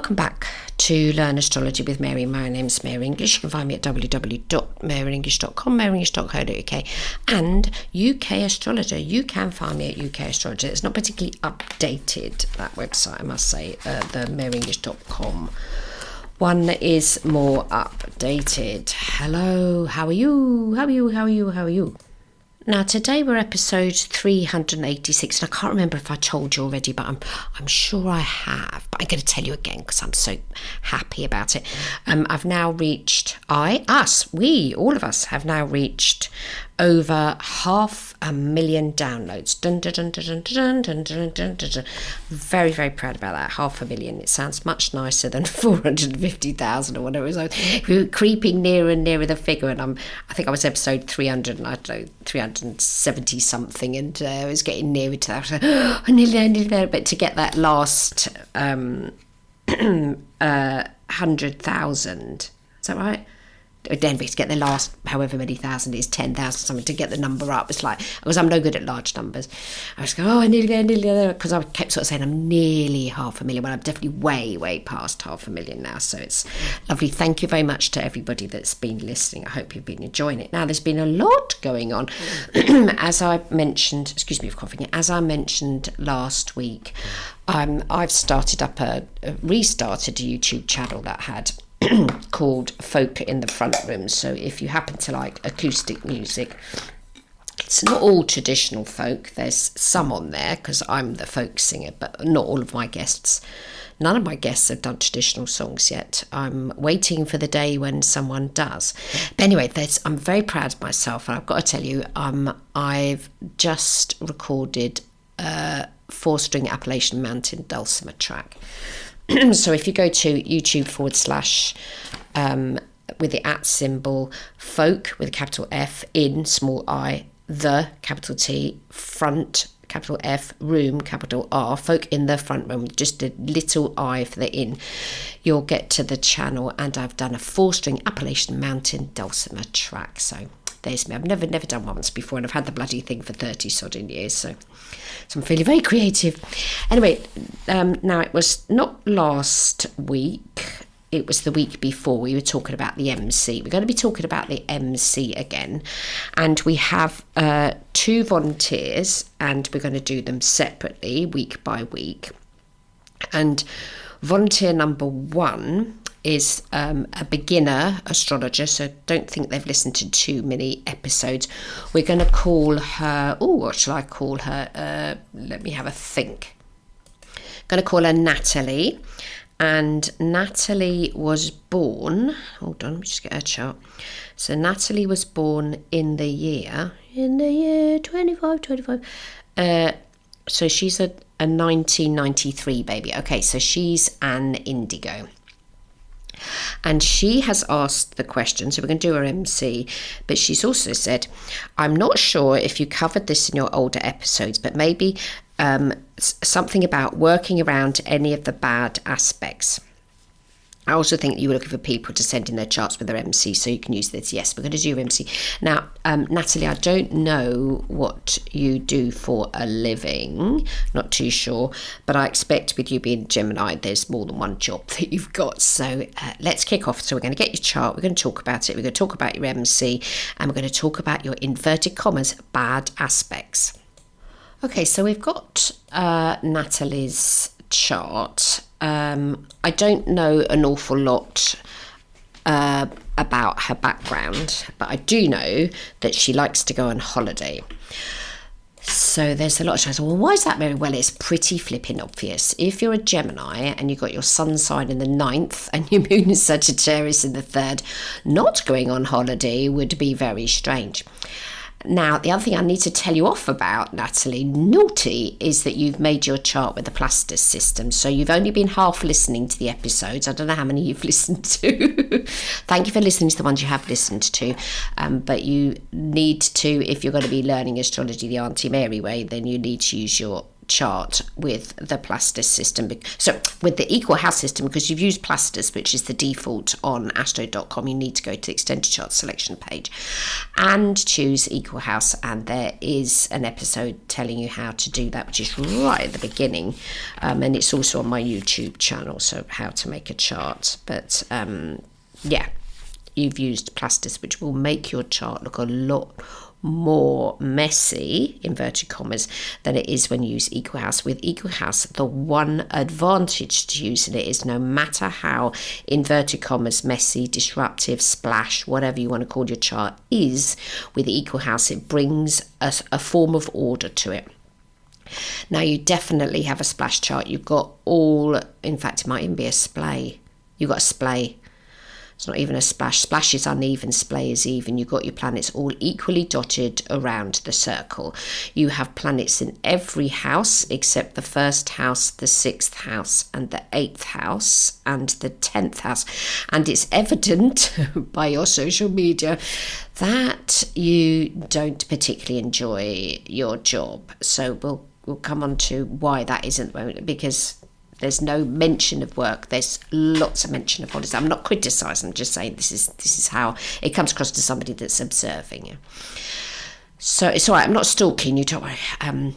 Welcome back to Learn Astrology with Mary. My name's Mary English. You can find me at www.maryenglish.com, maryenglish.co.uk, and UK Astrologer. You can find me at UK Astrologer. It's not particularly updated, that website, I must say, the maryenglish.com one is more updated. Hello, how are you? How are you? Now, today we're episode 386, and I can't remember if I told you already, but I'm sure I have. But I'm going to tell you again because I'm so happy about it. I've now reached, all of us have now reached over 500,000 downloads. Dun, dun, dun, dun, dun, dun, dun, dun, dun, dun. Very, very proud about that. 500,000. It sounds much nicer than 450,000 or whatever. So we were creeping nearer and nearer the figure, and I think I was episode 300, and I don't know, 370 something, and I was getting nearer to that. I nearly there, but to get that last 100,000, is that right? Then to get the last however many thousand is 10,000 something, to get the number up, it's like, because I'm no good at large numbers, I was going, I'm nearly there, because I kept sort of saying I'm nearly 500,000, well, I'm definitely way past 500,000 now. So it's lovely. Thank you very much to everybody that's been listening. I hope you've been enjoying it. Now, there's been a lot going on. As I mentioned, excuse me for coughing, as I mentioned last week, I've restarted a YouTube channel that had called Folk in the Front Room. So if you happen to like acoustic music, it's not all traditional folk. There's some on there because I'm the folk singer, but not all of my guests. None of my guests have done traditional songs yet. I'm waiting for the day when someone does. But anyway, I'm very proud of myself, and I've got to tell you, I've just recorded a 4-string Appalachian Mountain dulcimer track. So if you go to YouTube / with the @ symbol, folk with a capital F, in small I, the capital T, front capital F, room capital R, folk in the front room, just a little I for the in, you'll get to the channel. And I've done a 4-string Appalachian Mountain dulcimer track. So there's me. I've never done one once before, and I've had the bloody thing for 30-sodding years, so I'm feeling very creative. Anyway, now it was not last week, it was the week before. We were talking about the MC. We're going to be talking about the MC again, and we have 2 volunteers, and we're going to do them separately, week by week. And volunteer number 1 is a beginner astrologer, so don't think they've listened to too many episodes. We're going to call her, what shall I call her? Let me have a think. Going to call her Natalie. And Natalie was born, hold on, let me just get her chart. So Natalie was born in the year 25. So she's a 1993 baby. Okay, so she's an indigo. And she has asked the question, so we're going to do her MC, but she's also said, I'm not sure if you covered this in your older episodes, but maybe something about working around any of the bad aspects. I also think you were looking for people to send in their charts with their MC, so you can use this. Yes, we're going to do your MC. Now, Natalie, I don't know what you do for a living, not too sure, but I expect with you being Gemini, there's more than one job that you've got. So let's kick off. So we're going to get your chart, we're going to talk about it, we're going to talk about your MC, and we're going to talk about your inverted commas bad aspects. Okay, so we've got Natalie's chart. I don't know an awful lot about her background, but I do know that she likes to go on holiday. So there's a lot of times, well, why is that, Mary? Well, it's pretty flipping obvious. If you're a Gemini and you've got your sun sign in the 9th and your moon is Sagittarius in the 3rd, not going on holiday would be very strange. Now, the other thing I need to tell you off about, Natalie, naughty, is that you've made your chart with the Placidus system. So you've only been half listening to the episodes. I don't know how many you've listened to. Thank you for listening to the ones you have listened to. But you need to, if you're going to be learning astrology the Auntie Mary way, then you need to use your chart with the Plastis system. So with the equal house system, because you've used Plastis, which is the default on astro.com, you need to go to the extended chart selection page and choose equal house. And there is an episode telling you how to do that, which is right at the beginning. And it's also on my YouTube channel, so how to make a chart. But yeah, you've used Plastis, which will make your chart look a lot more messy, inverted commas, than it is when you use equal house. With equal house, the one advantage to using it is no matter how inverted commas messy, disruptive, splash, whatever you want to call your chart is, with equal house it brings a form of order to it. Now you definitely have a splash chart. You've got all, in fact it might even be a splay. You've got a splay. It's not even a splash. Splash is uneven, splay is even. You've got your planets all equally dotted around the circle. You have planets in every house except the first house, the 6th house, and the 8th house, and the 10th house. And it's evident by your social media that you don't particularly enjoy your job. So we'll come on to why that isn't, because there's no mention of work. There's lots of mention of holidays. I'm not criticising. I'm just saying this is how it comes across to somebody that's observing you. So it's all right. I'm not stalking you. Don't worry.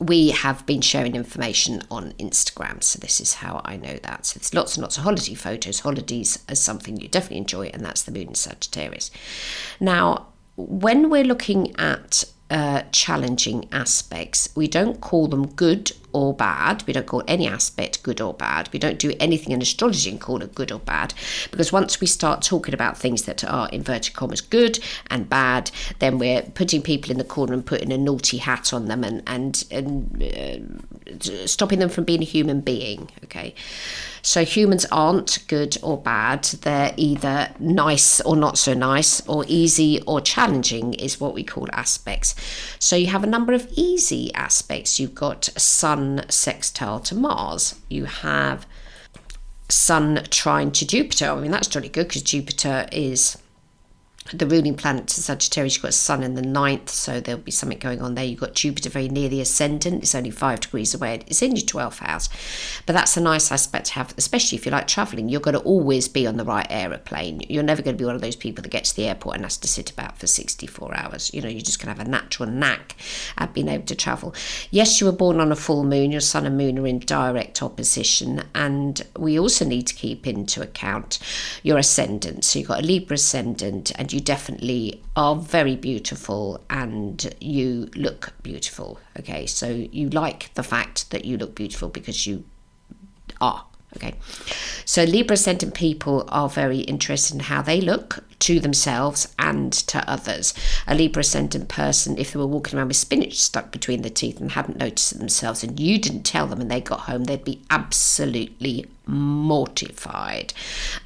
We have been sharing information on Instagram, so this is how I know that. So there's lots and lots of holiday photos. Holidays are something you definitely enjoy, and that's the moon in Sagittarius. Now, when we're looking at challenging aspects, we don't call them good or bad. We don't call any aspect good or bad. We don't do anything in astrology and call it good or bad, because once we start talking about things that are inverted commas good and bad, then we're putting people in the corner and putting a naughty hat on them and stopping them from being a human being. Okay, so humans aren't good or bad. They're either nice or not so nice, or easy or challenging is what we call aspects. So you have a number of easy aspects. You've got Sun sextile to Mars. You have Sun trine to Jupiter. I mean, that's jolly good, because Jupiter is the ruling planet to Sagittarius. You've got Sun in the 9th, so there'll be something going on there. You've got Jupiter very near the ascendant. It's only 5 degrees away. It's in your 12th house. But that's a nice aspect to have, especially if you like travelling. You're going to always be on the right aeroplane. You're never going to be one of those people that gets to the airport and has to sit about for 64 hours. You know, you're just going to have a natural knack at being able to travel. Yes, you were born on a full moon. Your Sun and Moon are in direct opposition. And we also need to keep into account your ascendant. So you've got a Libra ascendant, and you definitely are very beautiful and you look beautiful. Okay, so you like the fact that you look beautiful because you are. Okay, so Libra ascendant people are very interested in how they look to themselves and to others. A Libra ascendant person, if they were walking around with spinach stuck between their teeth and hadn't noticed it themselves, and you didn't tell them and they got home, they'd be absolutely mortified.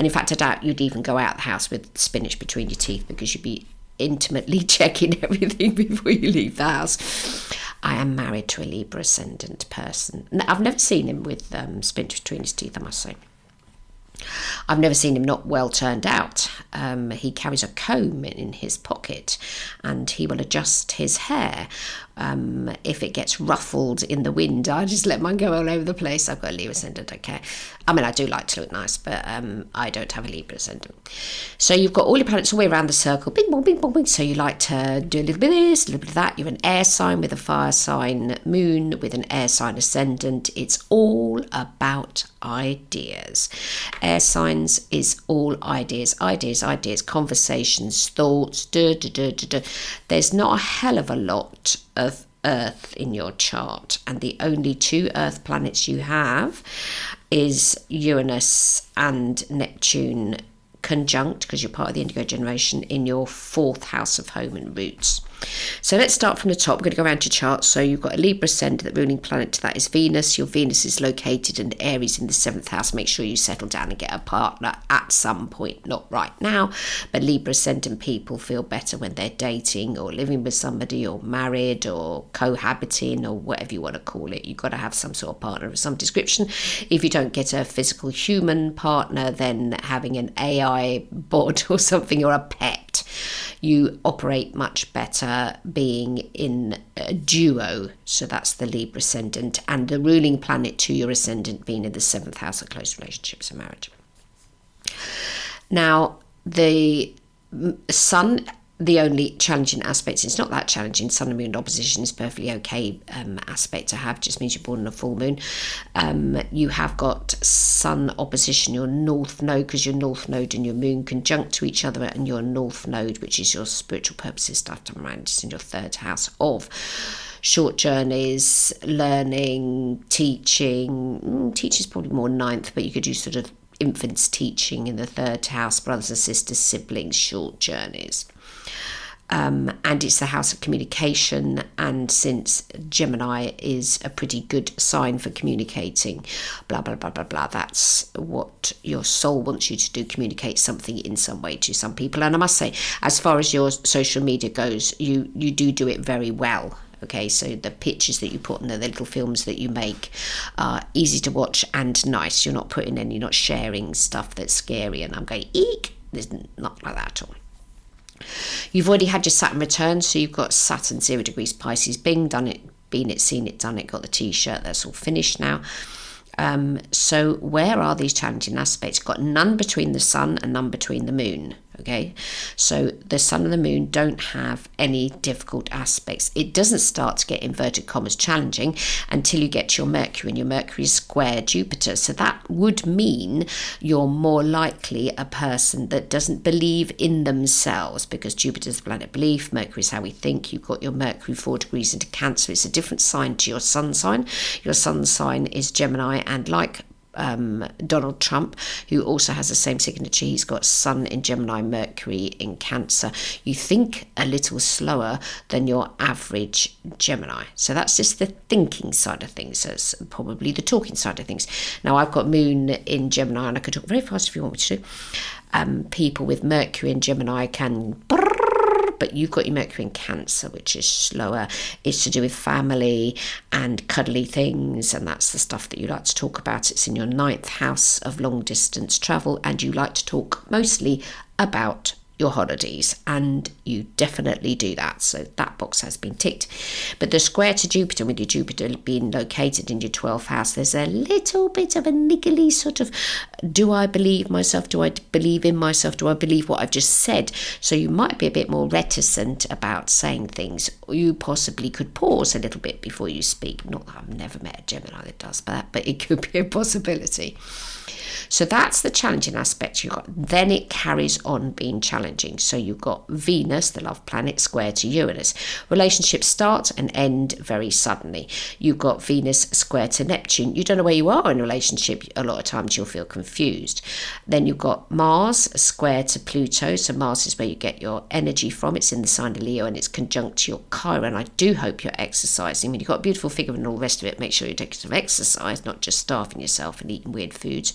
And in fact, I doubt you'd even go out the house with spinach between your teeth, because you'd be intimately checking everything before you leave the house. I am married to a Libra ascendant person. I've never seen him with spinach between his teeth, I must say. I've never seen him not well turned out. He carries a comb in his pocket, and he will adjust his hair. If it gets ruffled in the wind, I just let mine go all over the place. I've got a Libra ascendant, okay. I mean, I do like to look nice, but I don't have a Libra ascendant. So you've got all your planets all the way around the circle, bing, bong, bing, bong, bing. So you like to do a little bit of this, a little bit of that. You're an air sign with a fire sign moon, with an air sign ascendant. It's all about ideas. Air signs is all ideas, conversations, thoughts, There's not a hell of a lot of Earth in your chart, and the only 2 Earth planets you have is Uranus and Neptune conjunct, because you're part of the Indigo generation, in your 4th house of home and roots. So let's start from the top. We're going to go around your chart. So you've got a Libra ascendant. The ruling planet to that is Venus. Your Venus is located in Aries in the 7th house. Make sure you settle down and get a partner at some point, not right now. But Libra ascendant people feel better when they're dating or living with somebody or married or cohabiting or whatever you want to call it. You've got to have some sort of partner of some description. If you don't get a physical human partner, then having an AI bot or something, or a pet, You operate much better being in a duo, so that's the Libra ascendant, and the ruling planet to your ascendant being in the 7th house of close relationships and marriage. Now, the Sun, the only challenging aspect, it's not that challenging. Sun and Moon opposition is perfectly okay aspect to have, just means you're born on a full moon. You have got Sun opposition your North Node, because your North Node and your Moon conjunct to each other, and your North Node, which is your spiritual purposes stuff, time around, is in your 3rd house of short journeys, learning, teaching. Teaching is probably more 9th, but you could do sort of infants teaching in the 3rd house, brothers and sisters, siblings, short journeys. And it's the house of communication, and since Gemini is a pretty good sign for communicating, blah blah blah blah blah, that's what your soul wants you to do, communicate something in some way to some people. And I must say, as far as your social media goes, you do it very well. Okay, so the pictures that you put in there, the little films that you make, are easy to watch and nice. You're not sharing stuff that's scary and I'm going, eek. There's not like that at all. You've already had your Saturn return, so you've got Saturn 0 degrees Pisces, bing, done it, been it, seen it, done it, got the t-shirt, that's all finished now. So where are these challenging aspects? Got none between the Sun and none between the Moon. Okay, so the Sun and the Moon don't have any difficult aspects. It doesn't start to get, inverted commas, challenging until you get to your Mercury, and your Mercury is square Jupiter. So that would mean you're more likely a person that doesn't believe in themselves, because Jupiter's the planet belief, Mercury is how we think. You've got your Mercury 4 degrees into Cancer. It's a different sign to your Sun sign. Your Sun sign is Gemini, and like Donald Trump, who also has the same signature, he's got Sun in Gemini, Mercury in Cancer. You think a little slower than your average Gemini. So that's just the thinking side of things. That's probably the talking side of things. Now, I've got Moon in Gemini, and I could talk very fast if you want me to. People with Mercury in Gemini can, but you've got your Mercury in Cancer, which is slower. It's to do with family and cuddly things, and that's the stuff that you like to talk about. It's in your 9th house of long distance travel, and you like to talk mostly about your holidays, and you definitely do that, so that box has been ticked. But the square to Jupiter, with your Jupiter being located in your 12th house, there's a little bit of a niggly sort of, do I believe myself, do I believe in myself, do I believe what I've just said? So you might be a bit more reticent about saying things. You possibly could pause a little bit before you speak. Not that I've never met a Gemini that does that, but it could be a possibility. So that's the challenging aspect you've got. Then it carries on being challenging. So you've got Venus, the love planet, square to Uranus. Relationships start and end very suddenly. You've got Venus square to Neptune. You don't know where you are in a relationship. A lot of times you'll feel confused. Then you've got Mars square to Pluto. So Mars is where you get your energy from. It's in the sign of Leo, and it's conjunct to your Chiron. I do hope you're exercising. I mean, you've got a beautiful figure and all the rest of it. Make sure you're taking some exercise, not just starving yourself and eating weird foods.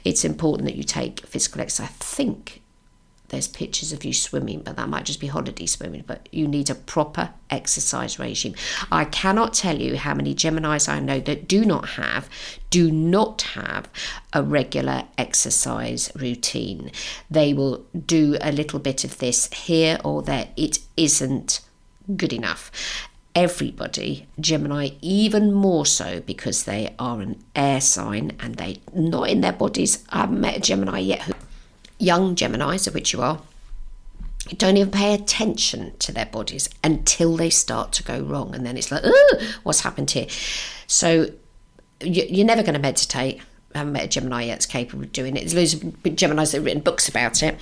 It's important that you take physical exercise. I think there's pictures of you swimming, but that might just be holiday swimming, but you need a proper exercise regime. I cannot tell you how many Geminis I know that do not have a regular exercise routine. They will do a little bit of this here or there. It isn't good enough. Everybody, Gemini even more so, because they are an air sign and they not in their bodies. I haven't met a Gemini yet young Geminis, of which you are, don't even pay attention to their bodies until they start to go wrong, and then it's like, oh, what's happened here? So you're never going to meditate. I haven't met a Gemini yet that's capable of doing it. There's loads of Geminis that have written books about it.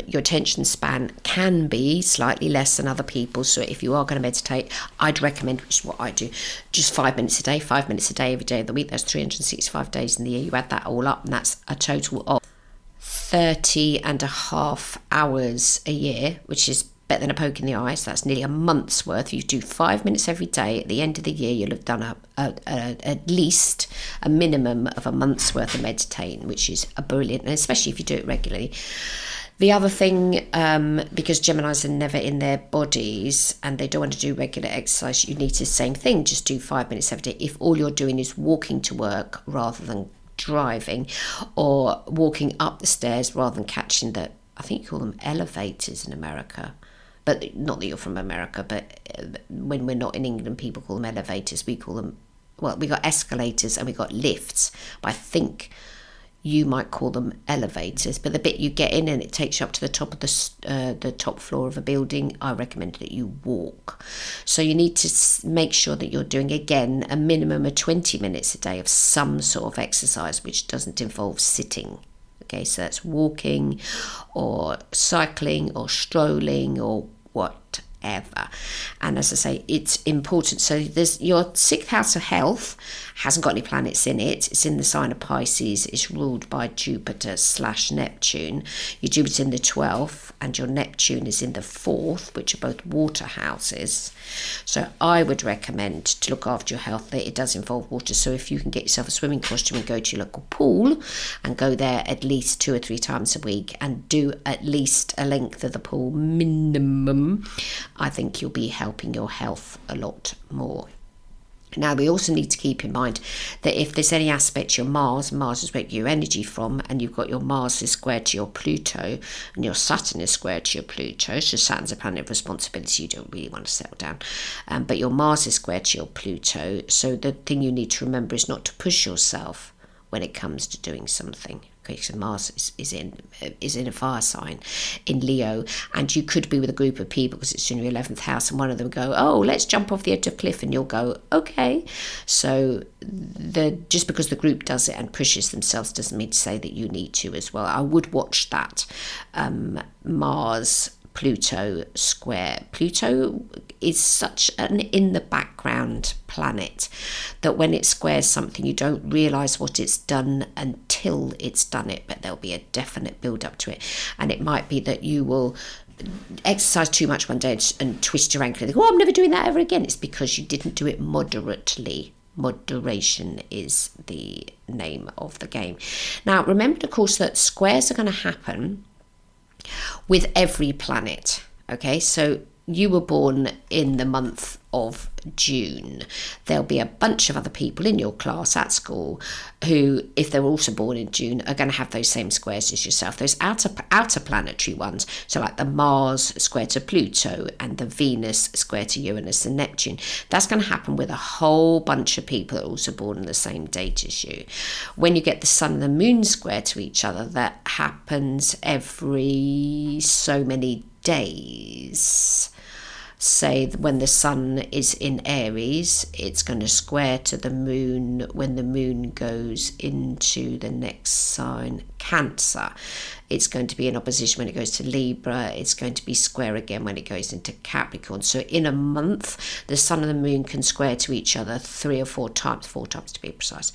Your attention span can be slightly less than other people's. So if you are going to meditate, I'd recommend, which is what I do, just 5 minutes a day, every day of the week. That's 365 days in the year. You add that all up, and that's a total of 30.5 hours a year, which is better than a poke in the eye. So that's nearly a month's worth. You do 5 minutes every day. At the end of the year, you'll have done at least a minimum of a month's worth of meditating, which is a brilliant, and especially if you do it regularly. The other thing, because Geminis are never in their bodies and they don't want to do regular exercise, you need the same thing. Just do 5 minutes every day. If all you're doing is walking to work rather than driving, or walking up the stairs rather than catching the I think you call them elevators in America. But not that you're from America, but when we're not in England, people call them elevators. We call them, well, we got escalators and we got lifts. But I think you might call them elevators. But the bit you get in and it takes you up to the top of the top floor of a building, I recommend that you walk. So you need to make sure that you're doing, again, a minimum of 20 minutes a day of some sort of exercise which doesn't involve sitting. Okay, so that's walking or cycling or strolling or whatever. And as I say, it's important. So there's your sixth house of health hasn't got any planets in it. It's in the sign of Pisces. It's ruled by Jupiter/Neptune. Your Jupiter in the 12th and your Neptune is in the 4th, which are both water houses. So I would recommend to look after your health, that it does involve water. So if you can get yourself a swimming costume and go to your local pool and go there at least 2 or 3 times a week and do at least a length of the pool minimum, I think you'll be helping your health a lot more. Now, we also need to keep in mind that if there's any aspect to your Mars is where you get your energy from, and you've got your Mars is square to your Pluto, and your Saturn is square to your Pluto, so Saturn's a planet of responsibility, you don't really want to settle down, but your Mars is square to your Pluto, so the thing you need to remember is not to push yourself when it comes to doing something. Okay, so Mars is in a fire sign in Leo, and you could be with a group of people because it's in your 11th house, and one of them go, oh, let's jump off the edge of a cliff, and you'll go, okay. So just because the group does it and pushes themselves doesn't mean to say that you need to as well. I would watch that Mars Pluto square. Pluto is such an in the background planet that when it squares something, you don't realise what it's done until it's done it, but there'll be a definite build up to it. And it might be that you will exercise too much one day and twist your ankle and think, oh, I'm never doing that ever again. It's because you didn't do it moderately. Moderation is the name of the game. Now, remember, of course, that squares are going to happen with every planet. Okay, so you were born in the month of June. There'll be a bunch of other people in your class at school who, if they're also born in June, are going to have those same squares as yourself, those outer planetary ones, so like the Mars square to Pluto and the Venus square to Uranus and Neptune. That's going to happen with a whole bunch of people that are also born on the same date as you. When you get the Sun and the Moon square to each other, that happens every so many days. Say when the Sun is in Aries, it's going to square to the Moon when the Moon goes into the next sign, Cancer. It's going to be in opposition when it goes to Libra. It's going to be square again when it goes into Capricorn. So in a month, the Sun and the Moon can square to each other 3 or 4 times, 4 times to be precise.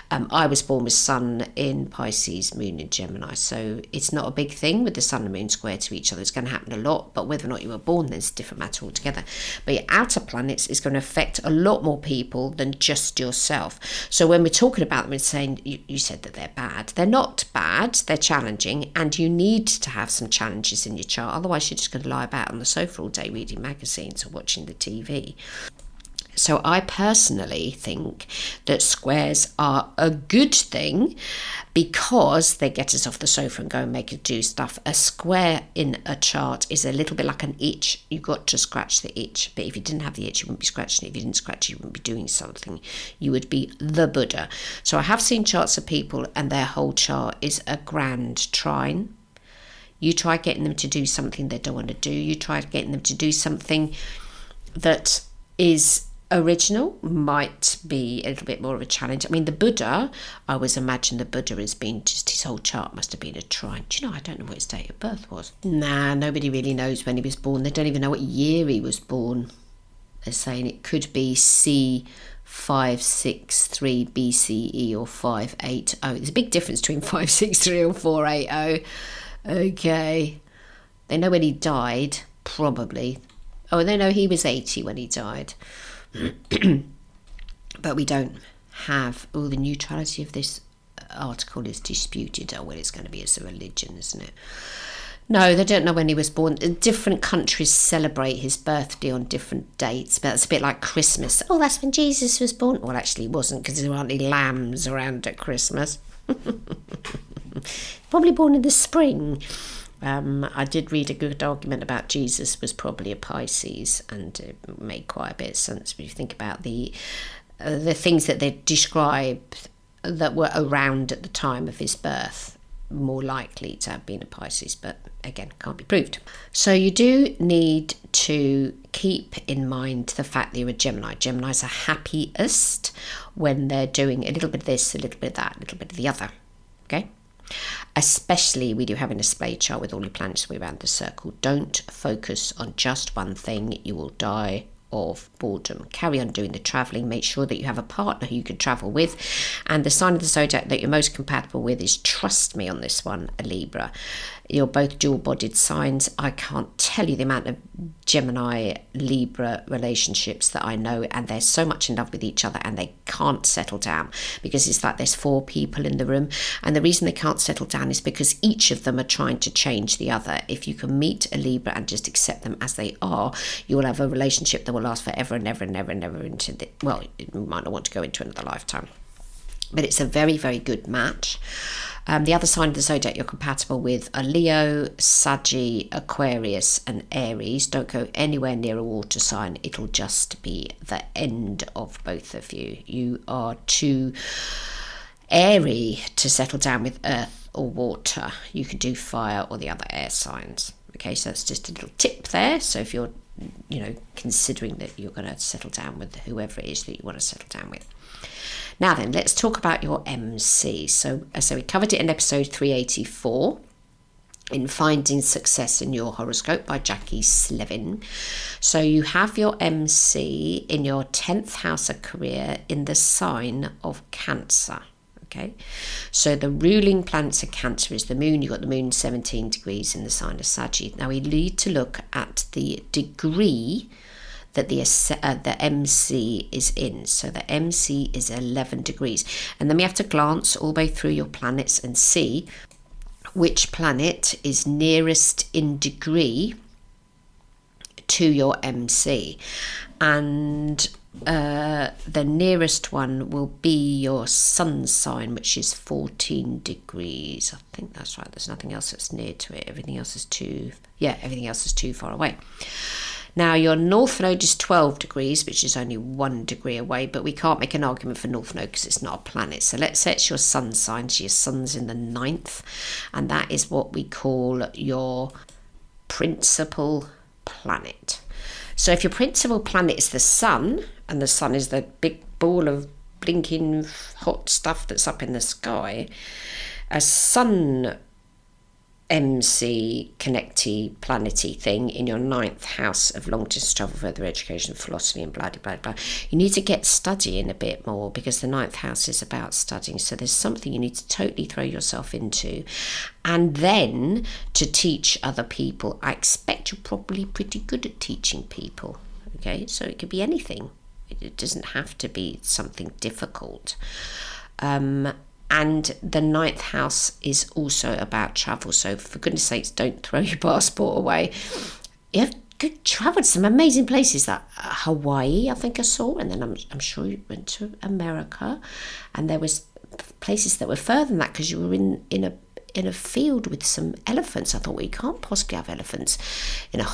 I was born with Sun in Pisces, Moon in Gemini. So it's not a big thing with the Sun and Moon square to each other. It's going to happen a lot, but whether or not you were born, there's a different matter altogether. But your outer planets is going to affect a lot more people than just yourself. So when we're talking about them and saying, you said that they're bad. They're not bad, they're challenging, and you need to have some challenges in your chart, otherwise you're just going to lie about on the sofa all day reading magazines or watching the TV. So I personally think that squares are a good thing because they get us off the sofa and go and make us do stuff. A square in a chart is a little bit like an itch. You've got to scratch the itch. But if you didn't have the itch, you wouldn't be scratching it. If you didn't scratch it, you wouldn't be doing something. You would be the Buddha. So I have seen charts of people and their whole chart is a grand trine. You try getting them to do something they don't want to do. You try getting them to do something that is original, might be a little bit more of a challenge. I mean, the Buddha, I always imagine the Buddha as being just, his whole chart must have been a trine. Do you know, I don't know what his date of birth was. Nah, nobody really knows when he was born. They don't even know what year he was born. They're saying it could be C563 BCE or 580. There's a big difference between 563 or 480. Okay. They know when he died, probably. Oh, they know he was 80 when he died. But we don't have, the neutrality of this article is disputed. Oh, well, it's going to be as a religion, isn't it? No, they don't know when he was born. Different countries celebrate his birthday on different dates, but it's a bit like Christmas. Oh, that's when Jesus was born. Well, actually, he wasn't, because there aren't any lambs around at Christmas. Probably born in the spring. I did read a good argument about Jesus was probably a Pisces, and it made quite a bit of sense when you think about the things that they describe that were around at the time of his birth, more likely to have been a Pisces, but again, can't be proved. So you do need to keep in mind the fact that you're a Gemini. Geminis are happiest when they're doing a little bit of this, a little bit of that, a little bit of the other, okay? Especially when you're having a splay chart with all your planets around the circle. Don't focus on just one thing. You will die of boredom. Carry on doing the travelling. Make sure that you have a partner who you can travel with. And the sign of the zodiac that you're most compatible with is, trust me on this one, a Libra. You're both dual-bodied signs. I can't tell you the amount of Gemini Libra relationships that I know, and they're so much in love with each other and they can't settle down, because it's like there's 4 people in the room, and the reason they can't settle down is because each of them are trying to change the other. If you can meet a Libra and just accept them as they are, you will have a relationship that will last forever and ever and ever and ever into the, well, you might not want to go into another lifetime, but it's a very, very good match. The other sign of the zodiac you're compatible with are Leo, Sagittarius, Aquarius and Aries. Don't go anywhere near a water sign. It'll just be the end of both of you. You are too airy to settle down with earth or water. You can do fire or the other air signs. Okay, so that's just a little tip there. So if you're, considering that you're going to settle down with whoever it is that you want to settle down with. Now then, let's talk about your MC. So we covered it in episode 384 in Finding Success in Your Horoscope by Jackie Slevin. So you have your MC in your 10th house of career in the sign of Cancer. Okay, so the ruling planet of Cancer is the moon. You've got the moon 17 degrees in the sign of Sagittarius. Now we need to look at the degree that the MC is in. So the MC is 11 degrees. And then we have to glance all the way through your planets and see which planet is nearest in degree to your MC. And the nearest one will be your sun sign, which is 14 degrees. I think that's right. There's nothing else that's near to it. Everything else is too far away. Now, your North Node is 12 degrees, which is only 1 degree away, but we can't make an argument for North Node because it's not a planet. So let's say it's your sun sign. So your sun's in the 9th, and that is what we call your principal planet. So if your principal planet is the sun, and the sun is the big ball of blinking hot stuff that's up in the sky, a sun MC connecty planety thing in your 9th house of long distance travel, further education, philosophy and blah blah blah. You need to get studying a bit more, because the 9th house is about studying. So there's something you need to totally throw yourself into, and then to teach other people. I expect you're probably pretty good at teaching people. Okay, so it could be anything. It doesn't have to be something difficult. And the 9th house is also about travel. So for goodness sakes, don't throw your passport away. You have good travel to some amazing places, like Hawaii, I think I saw. And then I'm sure you went to America. And there was places that were further than that, because you were in a field with some elephants. I thought, well, you can't possibly have elephants in it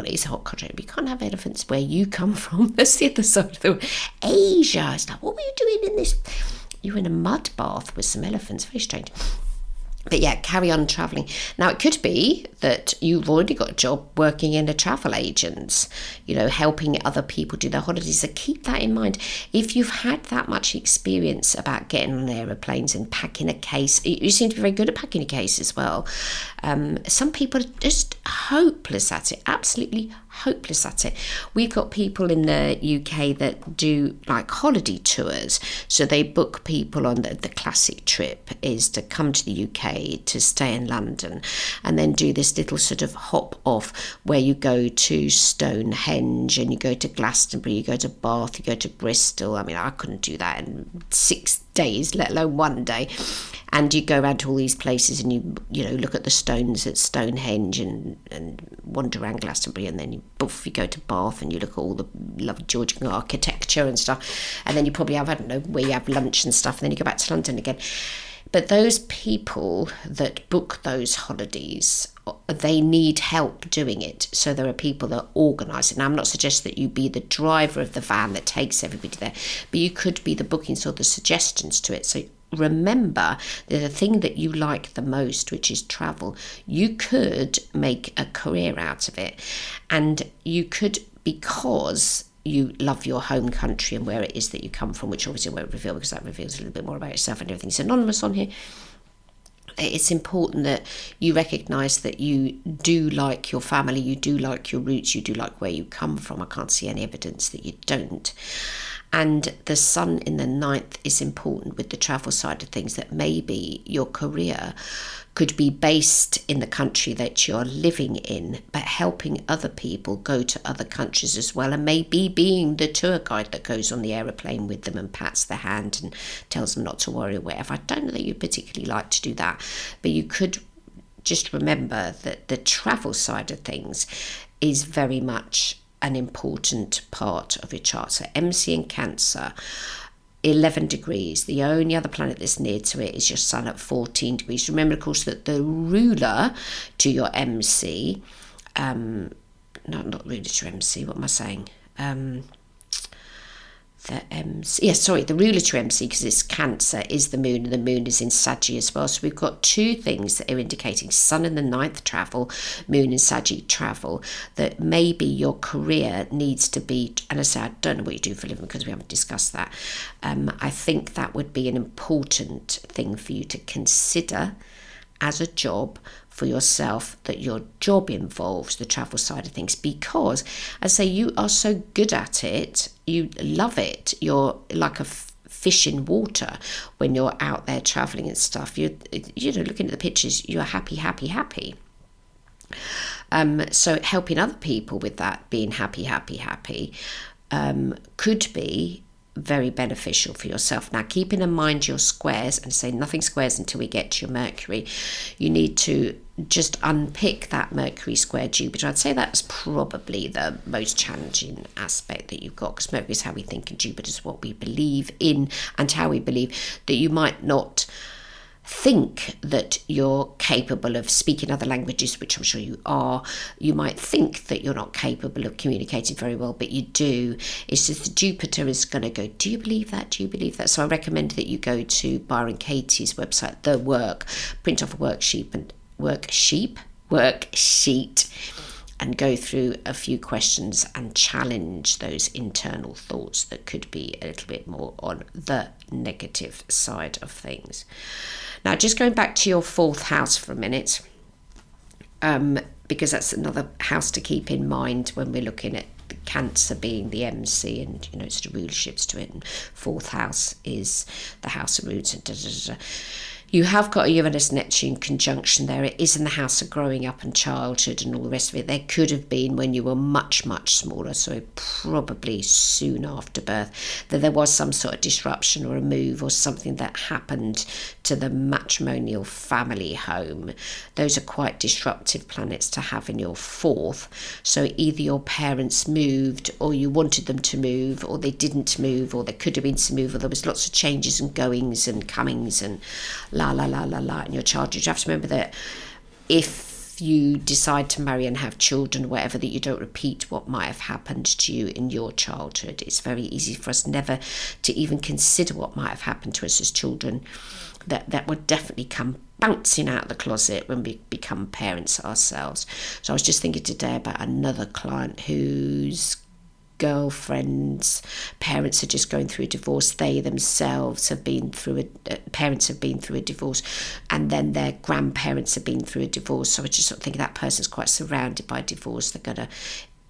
is a hot country, but you can't have elephants where you come from. That's the other side of the world. Asia. It's like, what were you doing in this? You were in a mud bath with some elephants. Very strange. But yeah, carry on travelling. Now, it could be that you've already got a job working in a travel agent, helping other people do their holidays. So keep that in mind. If you've had that much experience about getting on aeroplanes and packing a case, you seem to be very good at packing a case as well. Some people are just hopeless at it, absolutely hopeless at it. We've got people in the UK that do like holiday tours. So they book people on the classic trip is to come to the UK, to stay in London, and then do this little sort of hop off where you go to Stonehenge and you go to Glastonbury, you go to Bath, you go to Bristol. I mean, I couldn't do that in 6 days, let alone one day. And you go around to all these places and you look at the stones at Stonehenge and wander around Glastonbury, and then you go to Bath and you look at all the lovely Georgian architecture and stuff, and then you probably have, I don't know, where you have lunch and stuff, and then you go back to London again. But those people that book those holidays, they need help doing it. So there are people that organise it. Now, I'm not suggesting that you be the driver of the van that takes everybody there, but you could be the bookings or the suggestions to it. So remember that the thing that you like the most, which is travel, you could make a career out of it. And you could, because you love your home country and where it is that you come from, which obviously I won't reveal because that reveals a little bit more about yourself and everything's anonymous on here. It's important that you recognise that you do like your family, you do like your roots, you do like where you come from. I can't see any evidence that you don't. And the sun in the ninth is important with the travel side of things, that maybe your career could be based in the country that you're living in, but helping other people go to other countries as well, and maybe being the tour guide that goes on the aeroplane with them and pats their hand and tells them not to worry or whatever. I don't know that you particularly like to do that, but you could just remember that the travel side of things is very much an important part of your chart. So MC in Cancer, 11 degrees. The only other planet that's near to it is your sun at 14 degrees. Remember, of course, that the ruler to your MC, not ruler to your MC, what am I saying? The ruler to MC, because it's Cancer, is the moon, and the moon is in Sagittarius as well. So we've got two things that are indicating sun in the ninth travel, moon in Sagittarius travel, that maybe your career needs to be, and I say I don't know what you do for a living because we haven't discussed that. I think that would be an important thing for you to consider as a job for yourself, that your job involves the travel side of things, because I say you are so good at it, you love it, you're like a fish in water when you're out there traveling and stuff. You know, looking at the pictures, you're happy. So helping other people with that, being happy, could be very beneficial for yourself. Now, keeping in mind your squares, and say nothing squares until we get to your Mercury, you need to just unpick that Mercury square Jupiter. I'd say that's probably the most challenging aspect that you've got, because Mercury is how we think and Jupiter is what we believe in, and how we believe that you might not think that you're capable of speaking other languages, which I'm sure you are. You might think that you're not capable of communicating very well, but you do. It's just the Jupiter is going to go, do you believe that? Do you believe that? So I recommend that you go to Byron Katie's website, The Work, print off a worksheet and go through a few questions and challenge those internal thoughts that could be a little bit more on the negative side of things. Now, just going back to your fourth house for a minute, because that's another house to keep in mind when we're looking at the Cancer being the MC and, you know, sort of rulerships to it, and fourth house is the house of roots and You have got a Uranus-Neptune conjunction there. It is in the house of growing up and childhood and all the rest of it. There could have been when you were much, much smaller, so probably soon after birth, that there was some sort of disruption or a move or something that happened to the matrimonial family home. Those are quite disruptive planets to have in your fourth. So either your parents moved, or you wanted them to move, or they didn't move, or there could have been some move, or there was lots of changes and goings and comings and la in your childhood. You have to remember that if you decide to marry and have children, whatever, that you don't repeat what might have happened to you in your childhood. It's very easy for us never to even consider what might have happened to us as children. That would definitely come bouncing out of the closet when we become parents ourselves. So I was just thinking today about another client whose girlfriend's parents are just going through a divorce. They themselves have been through parents have been through a divorce, and then their grandparents have been through a divorce. So I was just sort of thinking that person's quite surrounded by divorce. They're going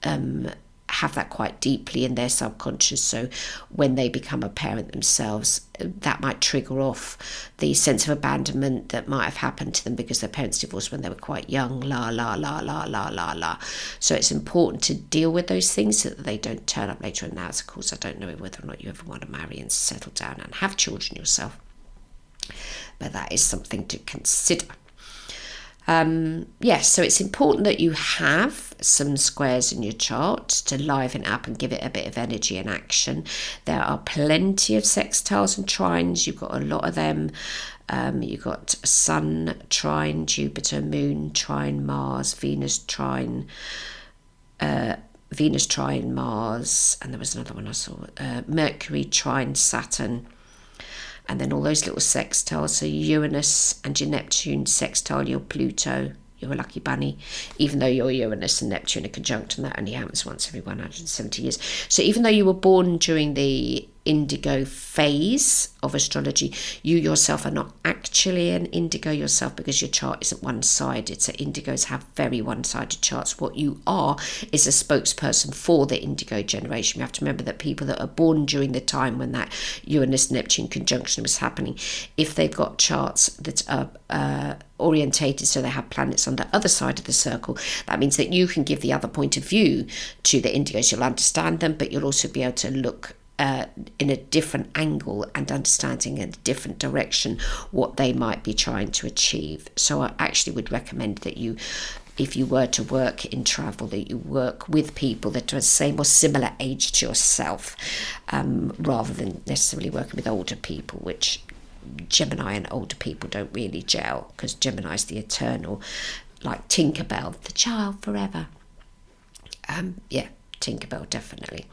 to have that quite deeply in their subconscious. So when they become a parent themselves, that might trigger off the sense of abandonment that might have happened to them because their parents divorced when they were quite young. So it's important to deal with those things so that they don't turn up later. And now, of course, I don't know whether or not you ever want to marry and settle down and have children yourself, but that is something to consider. Yes, so it's important that you have some squares in your chart to liven it up and give it a bit of energy and action. There are plenty of sextiles and trines. You've got a lot of them You've got Sun trine Jupiter, Moon trine Mars, Venus trine Mars, and there was another one I saw, Mercury trine Saturn, and then all those little sextiles. So Uranus and your Neptune sextile your Pluto. You're a lucky bunny, even though your Uranus and Neptune are conjunct, and that only happens once every 170 years. So even though you were born during the indigo phase of astrology, you yourself are not actually an indigo yourself, because your chart isn't one-sided. So indigos have very one-sided charts. What you are is a spokesperson for the indigo generation. We have to remember that people that are born during the time when that Uranus-Neptune conjunction was happening, if they've got charts that are orientated, so they have planets on the other side of the circle, that means that you can give the other point of view to the indigos. You'll understand them, but you'll also be able to look in a different angle and understanding in a different direction what they might be trying to achieve. So I actually would recommend that you, if you were to work in travel, that you work with people that are the same or similar age to yourself, rather than necessarily working with older people, which Gemini and older people don't really gel, because Gemini's the eternal, like Tinkerbell, the child forever. Yeah, Tinkerbell, definitely.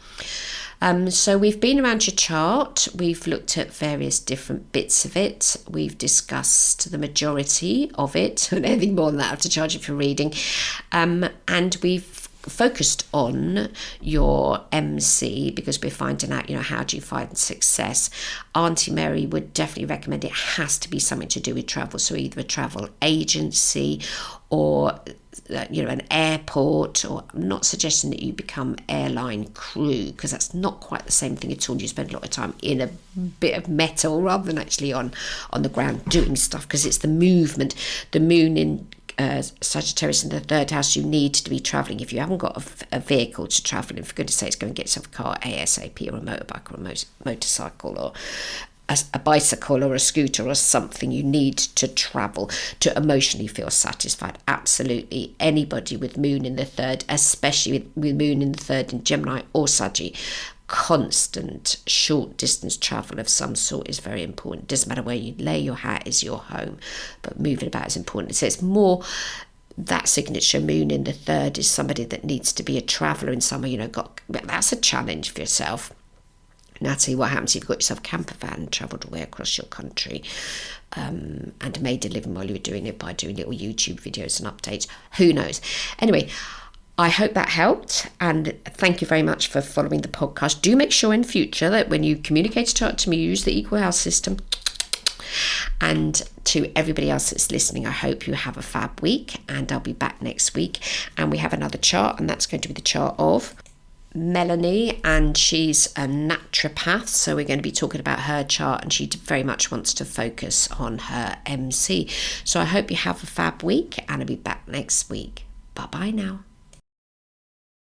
So we've been around your chart, we've looked at various different bits of it, we've discussed the majority of it, and anything more than that I have to charge you for reading, and we've focused on your MC, because we're finding out, how do you find success. Auntie Mary would definitely recommend it has to be something to do with travel, so either a travel agency or an airport, or I'm not suggesting that you become airline crew, because that's not quite the same thing at all. You spend a lot of time in a bit of metal rather than actually on the ground doing stuff, because it's the movement. The moon in Sagittarius in the third house, you need to be travelling. If you haven't got a vehicle to travel in, for goodness sakes, go and get yourself a car ASAP, or a motorbike, or a motorcycle, or a bicycle, or a scooter, or something. You need to travel to emotionally feel satisfied. Absolutely anybody with moon in the third, especially with moon in the third in Gemini or Saggy, constant short distance travel of some sort is very important. Doesn't matter where you lay your hat, is your home, but moving about is important. So it's more that signature moon in the third is somebody that needs to be a traveller in somewhere, that's a challenge for yourself. Natalie, what happens if you've got yourself a camper van and travelled away across your country, and made a living while you were doing it by doing little YouTube videos and updates? Who knows? Anyway, I hope that helped, and thank you very much for following the podcast. Do make sure in future that when you communicate a chart to me, you use the equal house system. And to everybody else that's listening, I hope you have a fab week, and I'll be back next week. And we have another chart, and that's going to be the chart of Melanie, and she's a naturopath, so we're going to be talking about her chart, and she very much wants to focus on her MC. So I hope you have a fab week, and I'll be back next week. Bye bye now.